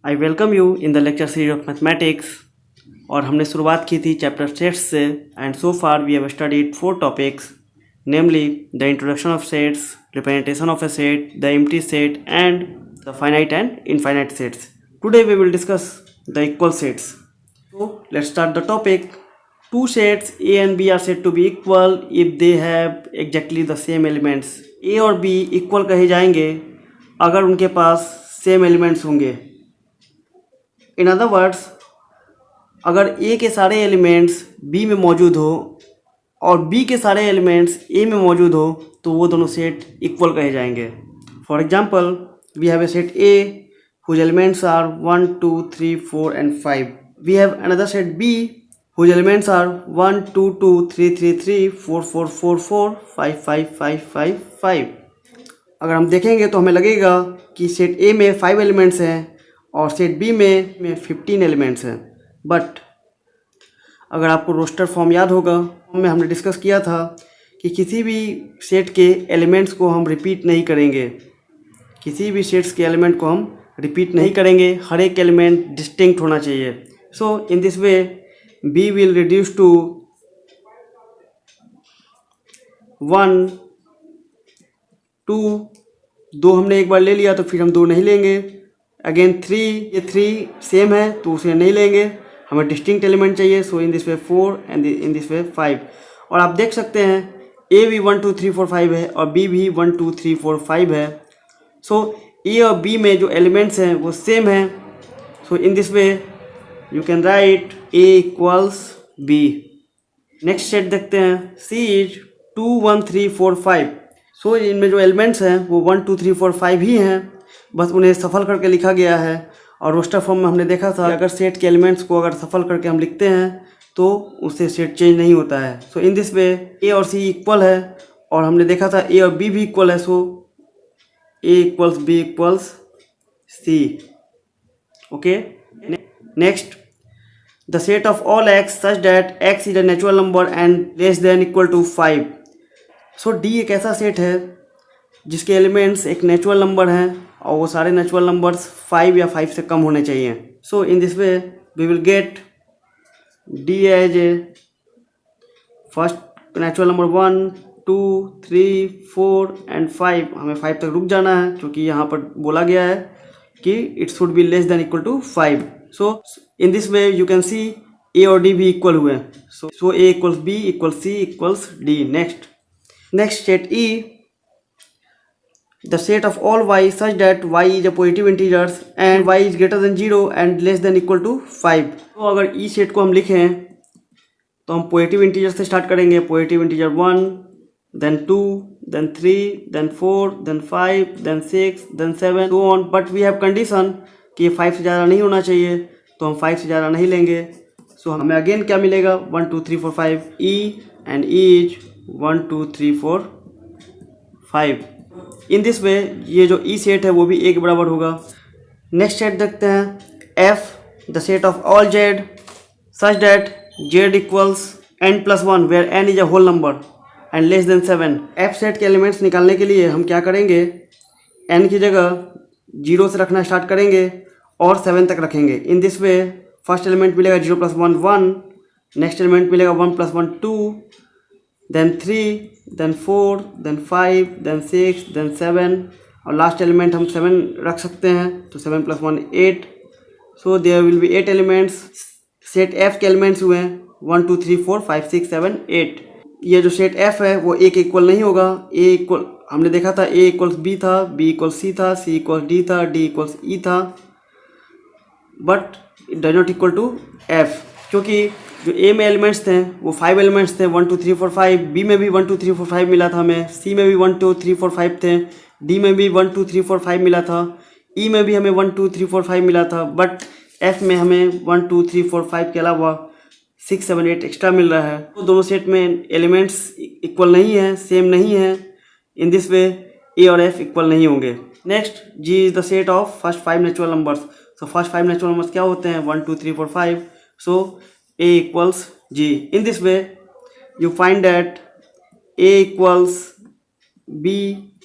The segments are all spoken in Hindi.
I welcome you in the lecture series of mathematics. और हमने शुरुआत की थी चैप्टर सेट्स से and so far we have studied 4 topics, namely the introduction of sets, representation of a set, the empty set and the finite and infinite sets. Today we will discuss the equal sets. So let's start the topic. Two sets A and B are said to be equal if they have exactly the same elements. A और B equal कहे जाएंगे अगर उनके पास सेम एलिमेंट्स होंगे. इन अदर वर्ड्स, अगर A के सारे एलिमेंट्स B में मौजूद हो और B के सारे एलिमेंट्स A में मौजूद हो तो वो दोनों सेट इक्वल कहे जाएंगे. For example, we have a set A whose elements are 1, 2, 3, 4 and 5. We have another set B whose elements are 1, 2, 2, 3, 3, 3, 4, 4, 4, 4, 5, 5, 5, 5, 5. अगर हम देखेंगे तो हमें लगेगा कि सेट A में 5 एलिमेंट्स हैं और सेट B में 15 एलिमेंट्स हैं. बट अगर आपको रोस्टर फॉर्म याद होगा, में हमने डिस्कस किया था कि किसी भी सेट के एलिमेंट्स को हम रिपीट नहीं करेंगे. किसी भी सेट्स के एलिमेंट को हम रिपीट नहीं करेंगे, हर एक एलिमेंट डिस्टिंक्ट होना चाहिए. So in this way B will reduce to 1, 2, 2 हमने एक बार ले लिया तो फिर हम 2 नहीं लेंगे. अगेन 3, ये 3 सेम है तो उसे नहीं लेंगे, हमें डिस्टिंक्ट एलिमेंट चाहिए. So in this way 4 and in this way 5. और आप देख सकते हैं ए भी 1, 2, 3, 4, 5 है और बी भी 1, 2, 3, 4, 5 है. सो ए और बी में जो एलिमेंट्स हैं वो सेम हैं. So in this way you can write A equals B. Next set देखते हैं. सी इज 2, 1, 3, 4, 5. सो इनमें जो एलिमेंट्स हैं वो 1, 2, 3, 4, 5 ही हैं, बस उन्हें सफल करके लिखा गया है. और रोस्टर फॉर्म में हमने देखा था अगर सेट के एलिमेंट्स को अगर सफल करके हम लिखते हैं तो उससे सेट चेंज नहीं होता है. सो इन दिस वे ए और सी इक्वल है और हमने देखा था ए और बी भी इक्वल है. सो A equals B equals C. Okay. Next, the set of all x such that x is a natural number and less than equal to 5. So D एक ऐसा सेट है जिसके एलिमेंट्स एक नेचुरल नंबर हैं और वो सारे नेचुरल नंबर्स 5 या 5 से कम होने चाहिए. So in this way we will get D as A first natural number 1, 2, 3, 4 and 5. हमें 5 तक रुक जाना है क्योंकि यहाँ पर बोला गया है कि it should be less than equal to 5. So in this way you can see A और डी भी इक्वल हुए. So A equals B equals C equals D. Next set E, the set of all Y such that Y is a positive integers and Y is greater than 0 and less than equal to 5. तो अगर ई सेट को हम लिखें तो हम पॉजिटिव इंटीजर से स्टार्ट करेंगे. Positive integer 1, then 2, then 3, then 4, then 5, then 6, then 7, so on. But we have condition कि ये 5 से ज़्यादा नहीं होना चाहिए तो हम 5 से ज़्यादा नहीं लेंगे. सो हमें अगेन क्या मिलेगा 1, 2, 3, 4, 5. E and E is 1, 2, 3, 4, 5. In this वे ये जो E सेट है वो भी A के बराबर होगा. नेक्स्ट सेट देखते हैं. F, the set of all Z such that Z equals n+1 where n is a whole number and less than 7. F set के एलिमेंट्स निकालने के लिए हम क्या करेंगे, n की जगह 0 से रखना स्टार्ट करेंगे और 7 तक रखेंगे. इन दिस वे फर्स्ट एलिमेंट मिलेगा 0 + 1, 1. नेक्स्ट एलिमेंट मिलेगा 1 + 1, 2, then 3, then 4, then 5, then 6, then 7 और लास्ट एलिमेंट हम 7 रख सकते हैं. तो 7 + 1 8. So there will be 8 elements. Set F के एलिमेंट्स हुए 1, 2, 3, 4, 5, 6, 7, 8. ये जो सेट F है वो A के इक्वल नहीं होगा. A इक्वल हमने देखा था A इक्वल्स B था, B इक्वल्स C था, C इक्वल्स D था, D इक्वल्स E था, but it does not equal to F क्योंकि जो A में एलिमेंट्स थे वो 5 एलिमेंट्स थे 1, 2, 3, 4, 5. B में भी 1, 2, 3, 4, 5 मिला था हमें. C में भी 1, 2, 3, 4, 5 थे. D में भी 1, 2, 3, 4, 5 मिला था. E में भी हमें 1, 2, 3, 4, 5 मिला था. बट F में हमें 1, 2, 3, 4, 5 के अलावा 6, 7, 8 एक्स्ट्रा मिल रहा है. तो दोनों सेट में एलिमेंट्स इक्वल नहीं है, सेम नहीं है. इन दिस वे ए और एफ इक्वल नहीं होंगे. Next, G is the set of first 5 natural numbers. So first 5 natural numbers क्या होते हैं 1, 2, 3, 4, 5. So A equals G. In this way you find that A equals B,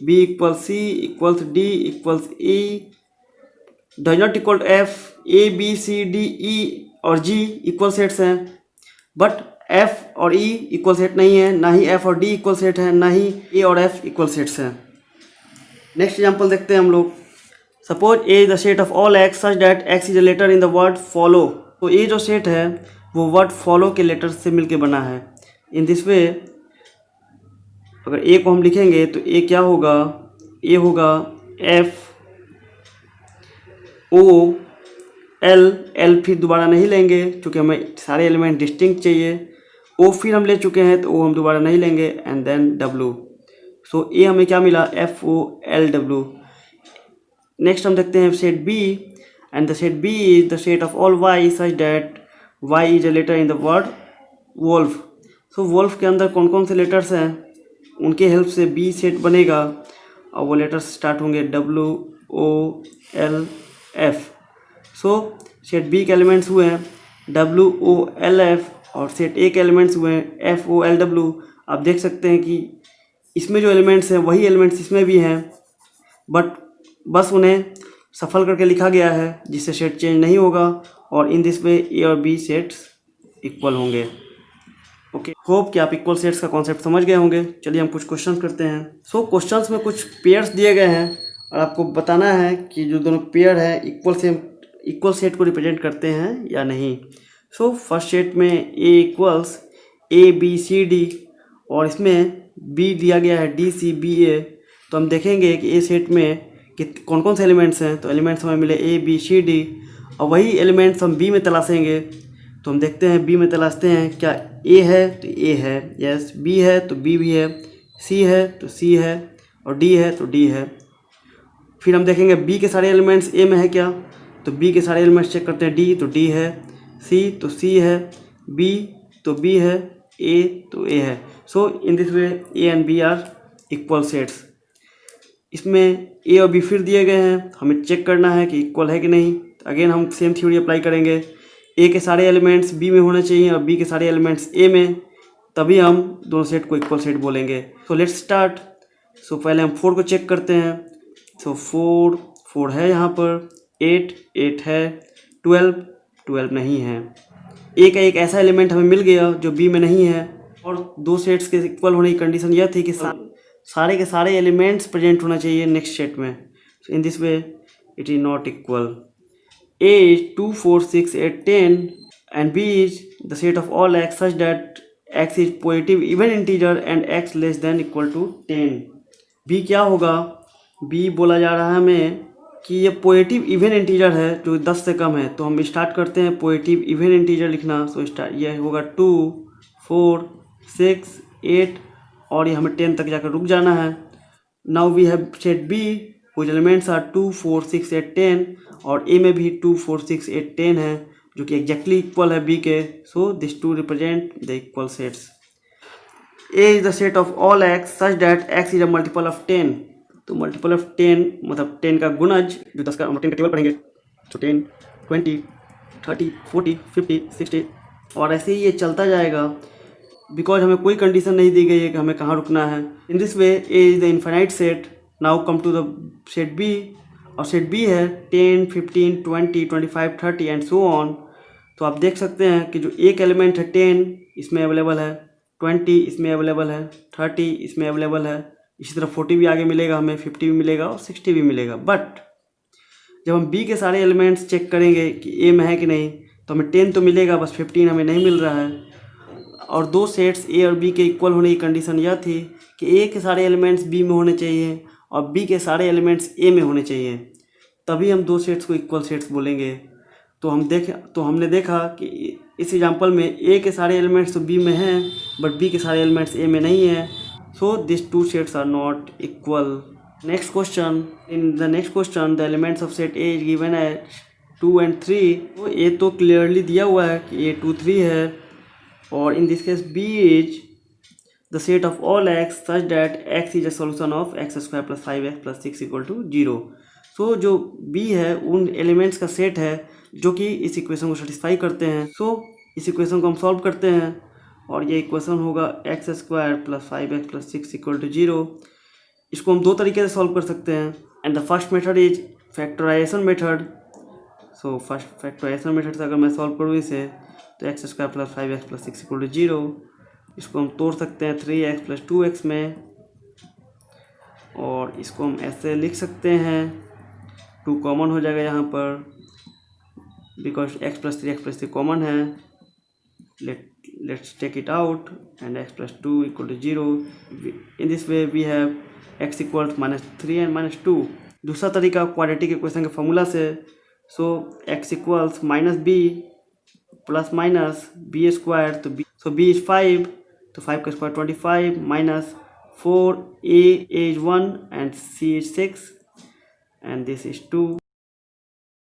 B equals C equals D equals E, does not equal to F, A B C D E और जी इक्वल सेट्स हैं, बट एफ और ई इक्वल सेट नहीं है, ना ही एफ और डी इक्वल सेट है, ना ही ए और एफ इक्वल सेट्स हैं। नेक्स्ट एग्जांपल देखते हैं हम लोग। Suppose A is the set of all X such that X is a letter in the word follow. तो ए जो सेट है वो वर्ड फॉलो के लेटर से मिलके बना है। इन दिस वे अगर ए को हम लिखेंगे तो ए क्या होगा, ए होगा एफ ओ एल, एल फिर दोबारा नहीं लेंगे क्योंकि हमें सारे एलिमेंट डिस्टिंक्ट चाहिए। ओ फिर हम ले चुके हैं तो ओ हम दोबारा नहीं लेंगे, and then W. So A हमें क्या मिला, F O L W. Next हम देखते हैं set B, and the set B is the set of all Y such that Y is a letter in the word wolf. So wolf के अंदर कौन कौन से लेटर्स हैं उनके हेल्प से बी सेट बनेगा, और वो लेटर्स स्टार्ट होंगे W O L F. So set B के एलिमेंट्स हुए हैं डब्लू ओ एल एफ, और सेट ए के एलिमेंट्स हुए हैं एफ ओ एल डब्लू। आप देख सकते हैं कि इसमें जो एलिमेंट्स हैं वही एलिमेंट्स इसमें भी हैं, बट बस उन्हें सफल करके लिखा गया है जिससे सेट चेंज नहीं होगा, और इन दिस वे ए और बी सेट्स इक्वल होंगे। ओके, होप कि आप इक्वल सेट्स का कॉन्सेप्ट समझ गए होंगे। चलिए हम कुछ क्वेश्चन करते हैं। सो क्वेश्चंस में कुछ पेयर्स दिए गए हैं और आपको बताना है कि जो दोनों पेयर है इक्वल सेट को रिप्रेजेंट करते हैं या नहीं। सो फर्स्ट सेट में A equals A B C D, और इसमें बी दिया गया है डी सी बी ए। तो हम देखेंगे कि ए सेट में कि कौन कौन से एलिमेंट्स हैं। तो एलिमेंट्स हमें मिले ए बी सी डी, और वही एलिमेंट्स हम बी में तलाशेंगे। तो हम देखते हैं बी में तलाशते हैं, क्या ए है तो ए है, यस, बी है तो बी भी है, सी है तो सी है, और डी है तो डी है। फिर हम देखेंगे बी के सारे एलिमेंट्स ए में है क्या, तो बी के सारे एलिमेंट्स चेक करते हैं, डी तो डी है, सी तो सी है, बी तो बी है, ए तो ए है। So in this way A and B are equal sets. इसमें ए और बी फिर दिए गए हैं, हमें चेक करना है कि इक्वल है कि नहीं। तो अगेन हम सेम थ्योरी अप्लाई करेंगे, ए के सारे एलिमेंट्स बी में होने चाहिए और बी के सारे एलिमेंट्स ए में, तभी हम दोनों सेट को इक्वल सेट बोलेंगे। So let's start. सो पहले हम 4 को चेक करते हैं। सो 4 है यहाँ पर, 8 है, 12 नहीं है। ए का एक ऐसा एलिमेंट हमें मिल गया जो बी में नहीं है, और दो सेट्स के इक्वल होने की कंडीशन यह थी कि सारे के सारे एलिमेंट्स प्रेजेंट होना चाहिए नेक्स्ट सेट में। So in this way it is not equal. A is 2, 4, 6, 8, 10 and B is the set of all x such that x is positive even integer and x less than equal to 10। B क्या होगा, B बोला जा रहा है हमें कि ये पॉजिटिव इवन इंटीजर है जो 10 से कम है। तो हम स्टार्ट करते हैं पॉजिटिव इवन इंटीजर लिखना। सो स्टार्ट ये होगा 2, 4, 6, 8, और ये हमें 10 तक जाकर रुक जाना है। Now we have set B which elements are 2, 4, 6, 8, 10, और A में भी 2, 4, 6, 8, 10 है जो कि एग्जैक्टली इक्वल है B के। So this two represent the equal sets. A is the set of all x such that x is a multiple of 10। तो मल्टीपल ऑफ 10 मतलब 10 का गुणज, जो 10 का हम 10 का टेबल पढ़ेंगे। तो 10, 20, 30, 40, 50, 60, और ऐसे ही ये चलता जाएगा, बिकॉज हमें कोई कंडीशन नहीं दी गई है कि हमें कहाँ रुकना है। In this way A is the infinite set। Now come to the set B, और सेट बी है 10, 15, 20, 25, 30 एंड सो ऑन। तो आप देख सकते हैं कि जो एक एलिमेंट है 10 इसमें अवेलेबल है, 20 इसमें अवेलेबल है, 30 इसमें अवेलेबल है, इसी तरह 40 भी आगे मिलेगा हमें, 50 भी मिलेगा और 60 भी मिलेगा। बट जब हम बी के सारे एलिमेंट्स चेक करेंगे कि ए में है कि नहीं, तो हमें 10 तो मिलेगा, बस 15 हमें नहीं मिल रहा है। और दो सेट्स ए और बी के इक्वल होने की कंडीशन यह थी कि ए के सारे एलिमेंट्स बी में होने चाहिए और बी के सारे एलिमेंट्स ए में होने चाहिए, तभी हम दो सेट्स को इक्वल सेट्स बोलेंगे। तो हमने देखा कि इस एग्जांपल में ए के सारे एलिमेंट्स तो बी में हैं बट बी के सारे एलिमेंट्स ए में नहीं हैं। So this two sets are not equal. Next question, in the next question the elements of set A is given as 2 and 3। तो ए तो क्लियरली दिया हुआ है कि ए 2, 3 है, और in this case B is the set of all x such that x is a solution of x square plus 5x plus 6 equal to 0। So जो b है उन एलिमेंट्स का सेट है जो कि इस इक्वेशन को सेटिस्फाई करते हैं। सो इस इक्वेशन को हम सॉल्व करते हैं, और ये इक्वेशन होगा x square plus 5x plus 6 equal to 0। इसको हम दो तरीके से सॉल्व कर सकते हैं, and the first method is factorisation method, so first factorisation method से अगर मैं सॉल्व करूँ इसे तो X square plus 5x plus 6 equal to 0। इसको हम तोड़ सकते हैं 3x प्लस 2x में, और इसको हम ऐसे लिख सकते हैं, 2 कॉमन हो जाएगा यहाँ पर बिकॉज x प्लस 3 कॉमन है। let's take it out and x plus 2 equal to 0. In this way we have x equals -3 and -2. दूसरा तरीका क्वाड्रेटिक इक्वेशन के फॉर्मूला से, सो x equals -b plus minus b square, तो b इज 5, तो 5 का square 25 minus 4a is 1 and c is 6 and this is 2.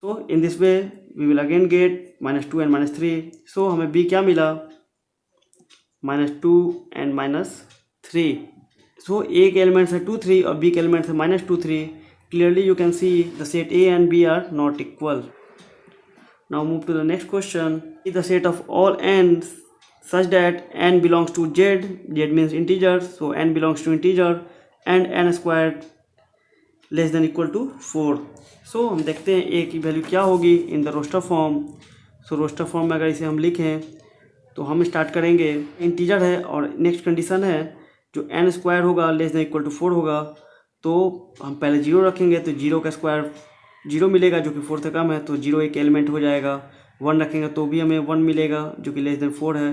So in this way we will again get -2 and -3. So हमें b क्या मिला, -2 and -3. So a के एलिमेंट्स है 2 3 और b के एलिमेंट्स है -2 3. Clearly you can see the set a and b are not equal. Now move to the next question. Is the set of all n's such that n belongs to z, z means integer, so n belongs to integer and n squared less than equal to 4. So हम देखते हैं a की वैल्यू क्या होगी in the roster form. So roster form में अगर इसे हम लिखें तो हम स्टार्ट करेंगे, इंटीजर है और नेक्स्ट कंडीशन है जो n स्क्वायर होगा लेस देन इक्वल टू 4 होगा, तो हम पहले 0 रखेंगे तो 0 का स्क्वायर 0 मिलेगा जो कि 4 से कम है, तो 0 एक एलिमेंट हो जाएगा. 1 रखेंगे तो भी हमें 1 मिलेगा जो कि लेस देन 4 है.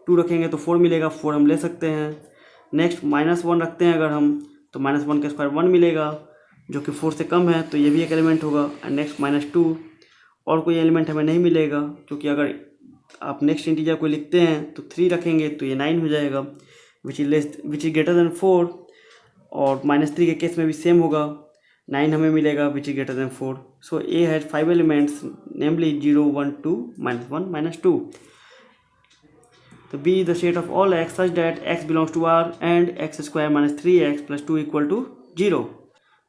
2 रखेंगे तो 4 मिलेगा, 4 हम ले सकते हैं. नेक्स्ट -1 रखते हैं अगर हम, तो -1 का स्क्वायर 1 मिलेगा जो कि 4 से कम है, तो ये भी एक एलिमेंट होगा. एंड नेक्स्ट -2 और कोई एलिमेंट हमें नहीं मिलेगा, क्योंकि अगर आप नेक्स्ट इंटीजर को लिखते हैं तो 3 रखेंगे तो ये 9 हो जाएगा विच इज ग्रेटर देन 4. और -3 के केस में भी सेम होगा, 9 हमें मिलेगा which is greater than 4. So A has 5 elements namely 0 1 2 -1 -2. तो be the set of all x such that x belongs to r and x square -3x plus 2 equal to 0.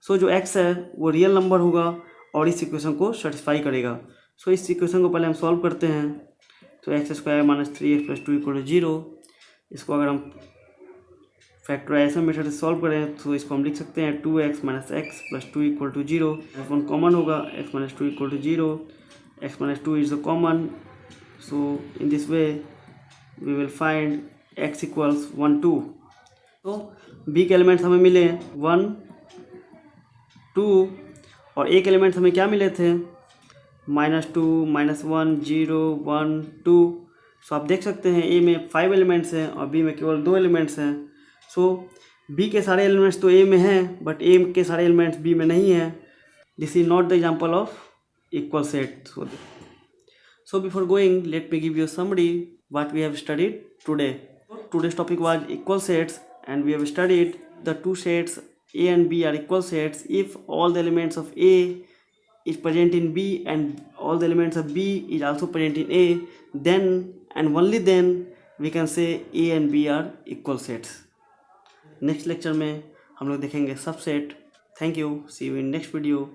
So जो x है वो रियल नंबर होगा और इस इक्वेशन को सेटिस्फाई करेगा. सो इस इक्वेशन को पहले हम सॉल्व करते हैं. तो X square -3x plus 2 equal to 0. इसको अगर हम फैक्टराइजेशन मेथड से सॉल्व करें तो इसको हम लिख सकते हैं 2x - x plus 2 equal to 0. One common होगा, x - 2 equal to 0. x - 2 is the common. So in this way we will find x equals 1 2. तो b के एलिमेंट्स हमें मिले 1 2 और a के एलिमेंट्स हमें क्या मिले थे, -2 -1 0 1 2. सो आप देख सकते हैं a में 5 एलिमेंट्स हैं और b में केवल 2 एलिमेंट्स हैं. सो b के सारे एलिमेंट्स तो a में हैं बट a के सारे एलिमेंट्स b में नहीं हैं. This is not the example of equal set. So before going let me give you summary what we have studied today. Today's topic was equal sets and we have studied the two sets A and B are equal sets if all the elements of A is present in B and all the elements of B is also present in A, then and only then we can say A and B are equal sets. Next lecture में हम लोग देखेंगे subset. Thank you. See you in next video.